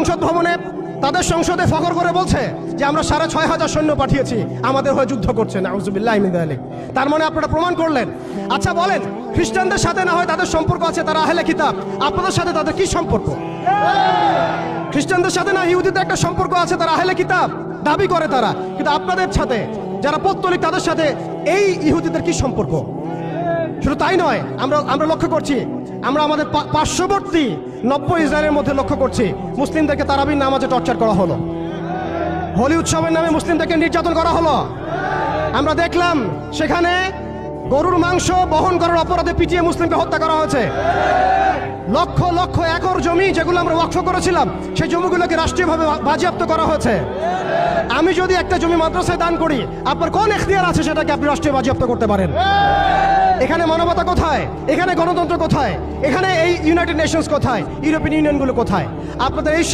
সংসদ ভবনে তাদের সংসদে ফখর করে বলছে যে আমরা 6,500 সৈন্য পাঠিয়েছি, আমাদের হয়ে যুদ্ধ করছে। নাউজুবিল্লাহ মিন যালিক। তার মানে আপনারা প্রমাণ করলেন। আচ্ছা বলেন, খ্রিস্টানদের সাথে না হয় তাদের সম্পর্ক আছে, তারা আহলে কিতাব, আপনাদের সাথে তাদের কি সম্পর্ক? খ্রিস্টানদের সাথে না ইহুদিদের একটা সম্পর্ক আছে, তারা আহলে কিতাব দাবি করে তারা, কিন্তু আপনাদের সাথে যারা পৌত্তলিক তাদের সাথে এই ইহুদিদের কি সম্পর্ক? শুধু তাই নয়, আমরা লক্ষ্য করছি, আমরা আমাদের পার্শ্ববর্তী নব্য ইসরায়েলের মধ্যে লক্ষ্য করছি মুসলিমদেরকে তারাবির নামাজে টর্চার করা হলো, হোলি উৎসবের নামে মুসলিমদেরকে নির্যাতন করা হলো। আমরা দেখলাম সেখানে গরুর মাংস বহন করার অপরাধে পিটিয়ে মুসলিমকে হত্যা করা হয়েছে। লক্ষ লক্ষ একর জমি যেগুলো আমরা ওয়াকফ করেছিলাম, সেই জমিগুলোকে রাষ্ট্রীয়ভাবে বাজেয়াপ্ত করা হয়েছে। আমি যদি একটা জমি মাদ্রাসায় দান করি, আপনার কোন এখতিয়ার আছে সেটাকে আপনি রাষ্ট্রীয় বাজেয়াপ্ত করতে পারেন? এখানে মানবতা কোথায়? এখানে গণতন্ত্র কোথায়? এখানে এই ইউনাইটেড নেশনস কোথায়? ইউরোপিয়ান ইউনিয়নগুলো কোথায়? আপনাদের এই